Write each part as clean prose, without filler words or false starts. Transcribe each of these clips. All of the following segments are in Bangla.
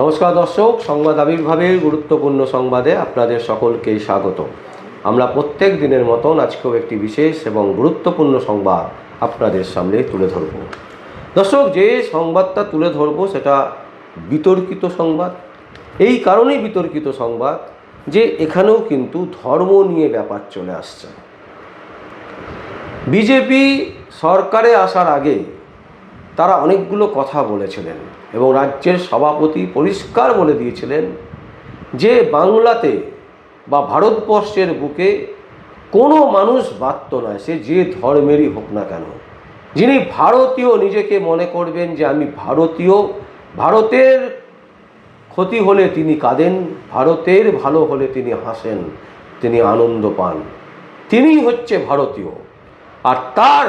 নমস্কার দর্শক, সংবাদ আবির্ভাবের গুরুত্বপূর্ণ সংবাদে আপনাদের সকলকেই স্বাগত। আমরা প্রত্যেক দিনের মতন আজকেও একটি বিশেষ এবং গুরুত্বপূর্ণ সংবাদ আপনাদের সামনে তুলে ধরব। দর্শক, যে সংবাদটা তুলে ধরব সেটা বিতর্কিত সংবাদ। এই কারণেই বিতর্কিত সংবাদ যে এখানেও কিন্তু ধর্ম নিয়ে ব্যাপার চলে আসছে। বিজেপি সরকারে আসার আগে তারা অনেকগুলো কথা বলেছিলেন এবং রাজ্যের সভাপতি পরিষ্কার বলে দিয়েছিলেন যে বাংলাতে বা ভারতবর্ষের বুকে কোনো মানুষ বাধ্য নয়, সে যে ধর্মেরই হোক না কেন। যিনি ভারতীয় নিজেকে মনে করবেন যে আমি ভারতীয়, ভারতের ক্ষতি হলে তিনি কাঁদেন, ভারতের ভালো হলে তিনি হাসেন, তিনি আনন্দ পান, তিনি হচ্ছে ভারতীয়, আর তার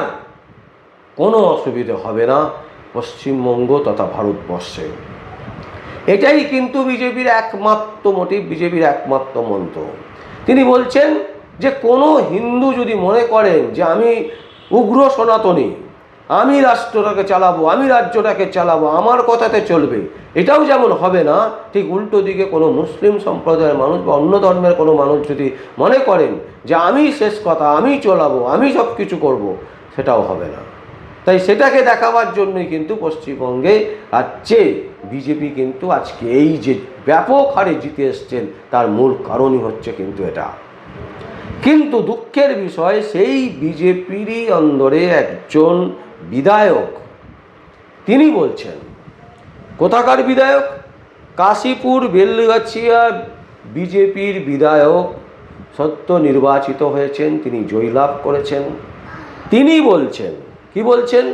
কোনো অসুবিধে হবে না পশ্চিমবঙ্গ তথা ভারতবর্ষে। এটাই কিন্তু বিজেপির একমাত্র মোটিভ, বিজেপির একমাত্র মন্ত্র। তিনি বলছেন যে কোনো হিন্দু যদি মনে করেন যে আমি উগ্র সনাতনী, আমি রাষ্ট্রটাকে চালাবো, আমি রাজ্যটাকে চালাবো, আমার কথাতে চলবে, এটাও যেমন হবে না, ঠিক উল্টো দিকে কোনো মুসলিম সম্প্রদায়ের মানুষ বা অন্য ধর্মের কোনো মানুষ যদি মনে করেন যে আমি শেষ কথা, আমি চালাবো, আমি সব কিছু করবো, সেটাও হবে না। তাই সেটাকে দেখাবার জন্যই কিন্তু পশ্চিমবঙ্গে রাজ্যে বিজেপি কিন্তু আজকে এই যে ব্যাপক হারে জিতে এসছেন, তার মূল কারণই হচ্ছে কিন্তু এটা। কিন্তু দুঃখের বিষয়, সেই বিজেপিরই অন্দরে একজন বিধায়ক, তিনি বলছেন, কোথাকার বিধায়ক? কাশীপুর বেলগাছিয়া বিজেপির বিধায়ক, সদ্য নির্বাচিত হয়েছেন, তিনি জয়লাভ করেছেন। তিনি বলছেন, কি বলছেন?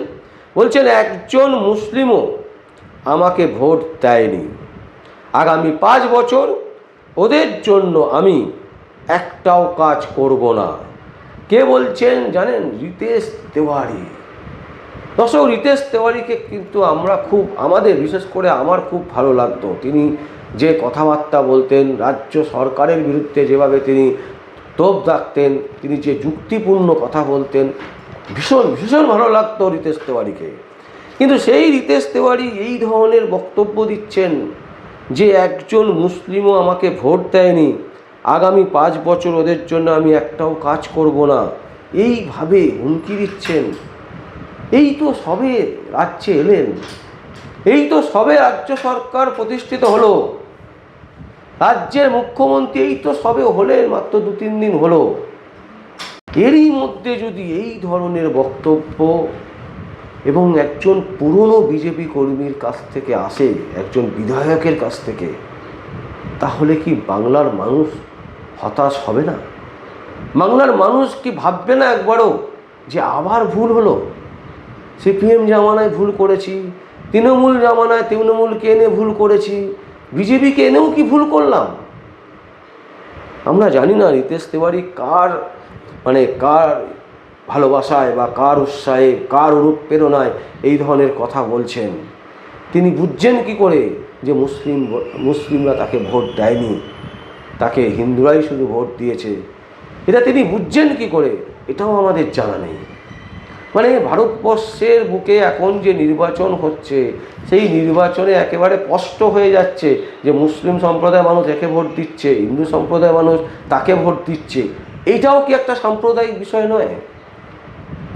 বলছেন একজন মুসলিমও আমাকে ভোট দেয়নি, আগামী 5 বছর ওদের জন্য আমি একটাও কাজ করব না। কে বলছেন জানেন? রিতেশ তেওয়ারি। দর্শক, রিতেশ তেওয়ারিকে কিন্তু আমরা খুব, আমাদের বিশেষ করে আমার খুব ভালো লাগতো। তিনি যে কথাবার্তা বলতেন, রাজ্য সরকারের বিরুদ্ধে যেভাবে তিনি তোপ দাগতেন, তিনি যে যুক্তিপূর্ণ কথা বলতেন, ভীষণ ভীষণ ভালো লাগতো রিতেশ তেওয়ারিকে। কিন্তু সেই রিতেশ তেওয়ারি এই ধরনের বক্তব্য দিচ্ছেন যে একজন মুসলিমও আমাকে ভোট দেয়নি, আগামী 5 বছর ওদের জন্য আমি একটাও কাজ করব না, এইভাবে হুমকি দিচ্ছেন। এই তো সবে রাজ্যে এলেন, এই তো সবে রাজ্য সরকার প্রতিষ্ঠিত হলো, রাজ্যের মুখ্যমন্ত্রী এই তো সবে হলেন, মাত্র 2-3 দিন হলো। এরই মধ্যে যদি এই ধরনের বক্তব্য এবং একজন পুরনো বিজেপি কর্মীর কাছ থেকে আসে, একজন বিধায়কের কাছ থেকে, তাহলে কি বাংলার মানুষ হতাশ হবে না? বাংলার মানুষ কি ভাববে না একবারও যে আবার ভুল হলো? সিপিএম জামানায় ভুল করেছি, তৃণমূল জামানায় তৃণমূলকে এনে ভুল করেছি, বিজেপিকে এনেও কি ভুল করলাম? আমরা জানি না রিতেশ তেওয়ারি কার কার ভালোবাসায় বা কার উৎসাহে, কার অনুপ্রেরণায় এই ধরনের কথা বলছেন। তিনি বুঝছেন কি করে যে মুসলিমরা তাকে ভোট দেয়নি, তাকে হিন্দুরাই শুধু ভোট দিয়েছে? এটা তিনি বুঝছেন কি করে? এটাও আমাদের জানা নেই। ভারতবর্ষের বুকে এখন যে নির্বাচন হচ্ছে, সেই নির্বাচনে একেবারে স্পষ্ট হয়ে যাচ্ছে যে মুসলিম সম্প্রদায়ের মানুষ একে ভোট দিচ্ছে, হিন্দু সম্প্রদায়ের মানুষ তাকে ভোট দিচ্ছে। এটাও কি একটা সাম্প্রদায়িক বিষয় নয়?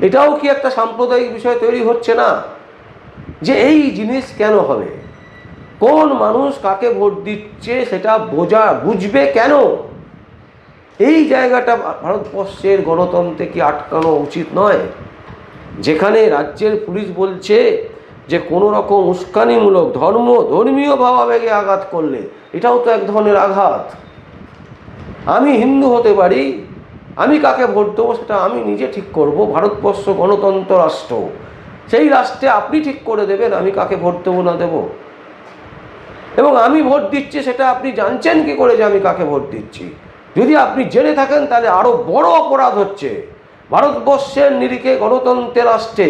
এটাও কি একটা সাম্প্রদায়িক বিষয় তৈরি হচ্ছে না? যে এই জিনিস কেন হবে? কোন মানুষ কাকে ভোট দিচ্ছে সেটা বুঝবে কেন? এই জায়গাটা ভারতবর্ষের গণতন্ত্রে কি আটকানো উচিত নয়? যেখানে রাজ্যের পুলিশ বলছে যে কোনো রকম উস্কানিমূলক ধর্মীয় ভাবাবেগে আঘাত করলে, এটাও তো এক ধরনের আঘাত। আমি হিন্দু হতে পারি, আমি কাকে ভোট দেবো সেটা আমি নিজে ঠিক করব। ভারতবর্ষ গণতন্ত্র রাষ্ট্র, সেই রাষ্ট্রে আপনি ঠিক করে দেবেন আমি কাকে ভোট দেবো না দেবো। এবং আমি ভোট দিচ্ছি সেটা আপনি জানছেন কি করে যে আমি কাকে ভোট দিচ্ছি? যদি আপনি জেনে থাকেন তাহলে আরও বড় অপরাধ হচ্ছে। ভারতবর্ষের নিরিখে গণতন্ত্রের রাষ্ট্রে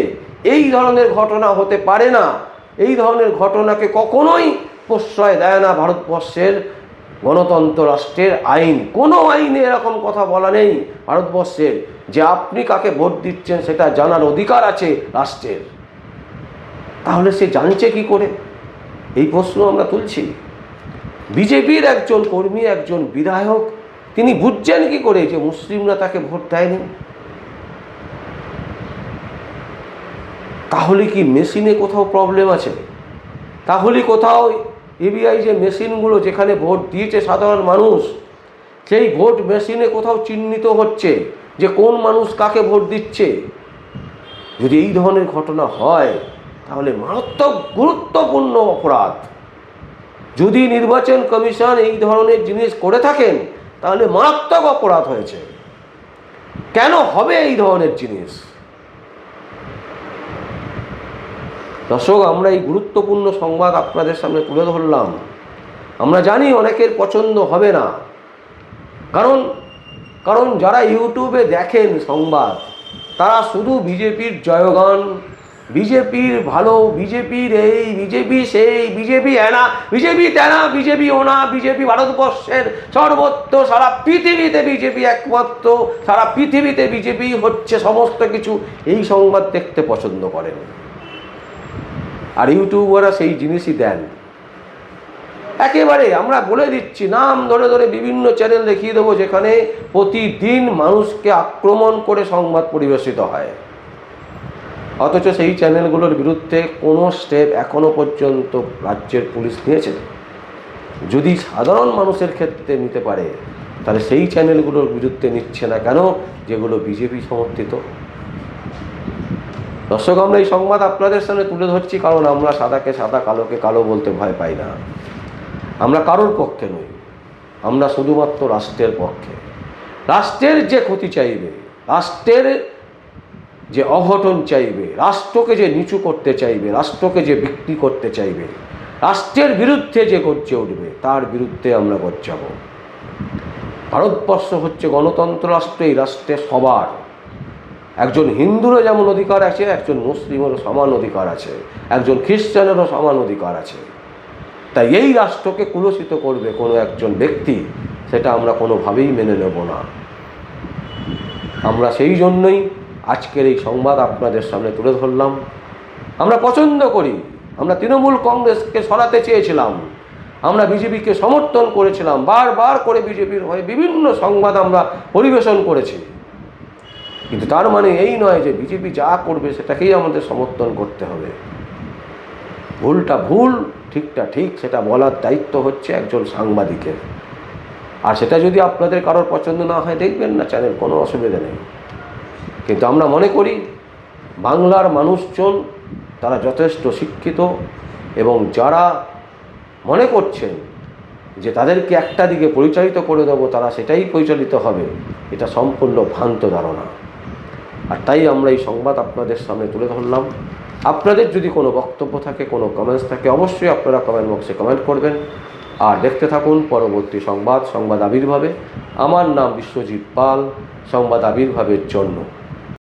এই ধরনের ঘটনা হতে পারে না। এই ধরনের ঘটনাকে কখনোই প্রশ্রয় দেয় না ভারতবর্ষের গণতন্ত্র রাষ্ট্রের আইন। কোনো আইনে এরকম কথা বলা নেই ভারতবর্ষের যে আপনি কাকে ভোট দিচ্ছেন সেটা জানার অধিকার আছে রাষ্ট্রের। তাহলে সে জানছে কি করে? এই প্রশ্ন আমরা তুলছি। বিজেপির একজন কর্মী, একজন বিধায়ক, তিনি বুঝছেন কি করে যে মুসলিমরা তাকে ভোট দেয়নি? তাহলে কি মেশিনে কোথাও প্রবলেম আছে? তাহলে কোথাও ইভিআই যে মেশিনগুলো যেখানে ভোট দিয়েছে সাধারণ মানুষ, সেই ভোট মেশিনে কোথাও চিহ্নিত হচ্ছে যে কোন মানুষ কাকে ভোট দিচ্ছে? যদি এই ধরনের ঘটনা হয় তাহলে মারাত্মক গুরুত্বপূর্ণ অপরাধ। যদি নির্বাচন কমিশন এই ধরনের জিনিস করে থাকেন তাহলে মারাত্মক অপরাধ হয়েছে। কেন হবে এই ধরনের জিনিস? দর্শক, আমরা এই গুরুত্বপূর্ণ সংবাদ আপনাদের সামনে তুলে ধরলাম। আমরা জানি অনেকের পছন্দ হবে না, কারণ যারা ইউটিউবে দেখেন সংবাদ, তারা শুধু বিজেপির জয়গান, বিজেপির ভালো, বিজেপির এই, বিজেপি সেই, বিজেপি এনা, বিজেপি তেনা, বিজেপি ওনা, বিজেপি ভারতবর্ষের সর্বত্র, সারা পৃথিবীতে বিজেপি একমাত্র, সারা পৃথিবীতে বিজেপি হচ্ছে সমস্ত কিছু, এই সংবাদ দেখতে পছন্দ করেন। আর ইউটিউবাররা সেই জিনিসই দেন। একেবারে আমরা বলে দিচ্ছি, নাম ধরে ধরে বিভিন্ন চ্যানেল দেখিয়ে দেবো যেখানে প্রতিদিন মানুষকে আক্রমণ করে সংবাদ পরিবেশিত হয়, অথচ সেই চ্যানেলগুলোর বিরুদ্ধে কোনো স্টেপ এখনো পর্যন্ত রাজ্যের পুলিশ নিয়েছে। যদি সাধারণ মানুষের ক্ষেত্রে নিতে পারে তাহলে সেই চ্যানেলগুলোর বিরুদ্ধে নিচ্ছে না কেন, যেগুলো বিজেপি সমর্থিত? দর্শক, আমরা এই সংবাদ আপনাদের সামনে তুলে ধরছি কারণ আমরা সাদাকে সাদা, কালোকে কালো বলতে ভয় পাই না। আমরা কারোর পক্ষে নই, আমরা শুধুমাত্র রাষ্ট্রের পক্ষে। রাষ্ট্রের যে ক্ষতি চাইবে, রাষ্ট্রের যে অঘটন চাইবে, রাষ্ট্রকে যে নিচু করতে চাইবে, রাষ্ট্রকে যে বিক্রি করতে চাইবে, রাষ্ট্রের বিরুদ্ধে যে গর্জে উঠবে, তার বিরুদ্ধে আমরা গর্জাব। ভারতবর্ষ হচ্ছে গণতন্ত্র রাষ্ট্র। এই রাষ্ট্রে সবার, একজন হিন্দুরও যেমন অধিকার আছে, একজন মুসলিমেরও সমান অধিকার আছে, একজন খ্রিস্টানেরও সমান অধিকার আছে। তাই এই রাষ্ট্রকে কুলসিত করবে কোনো একজন ব্যক্তি, সেটা আমরা কোনোভাবেই মেনে নেব না। আমরা সেই জন্যই আজকের এই সংবাদ আপনাদের সামনে তুলে ধরলাম। আমরা পছন্দ করি, আমরা তৃণমূল কংগ্রেসকে সরাতে চেয়েছিলাম, আমরা বিজেপিকে সমর্থন করেছিলাম, বারবার করে বিজেপির হয়ে বিভিন্ন সংবাদ আমরা পরিবেশন করেছি। কিন্তু তার মানে এই নয় যে বিজেপি যা করবে সেটাকেই আমাদের সমর্থন করতে হবে। ভুলটা ভুল, ঠিকটা ঠিক, সেটা বলার দায়িত্ব হচ্ছে একজন সাংবাদিকের। আর সেটা যদি আপনাদের কারোর পছন্দ না হয় দেখবেন না চ্যানেল, কোনো অসুবিধা নেই। কিন্তু আমরা মনে করি বাংলার মানুষজন তারা যথেষ্ট শিক্ষিত, এবং যারা মনে করছেন যে তাদেরকে একটা দিকে পরিচালিত করে দেবো, তারা সেটাই পরিচালিত হবে, এটা সম্পূর্ণ ভ্রান্ত ধারণা। আর তাই আমরা এই সংবাদ আপনাদের সামনে তুলে ধরলাম। আপনাদের যদি কোনো বক্তব্য থাকে, কোনো কমেন্টস থাকে, অবশ্যই আপনারা কমেন্ট বক্সে কমেন্ট করবেন। আর দেখতে থাকুন পরবর্তী সংবাদ আবির্ভাবে। আমার নাম বিশ্বজিৎ পাল, সংবাদ আবির্ভাবের জন্য।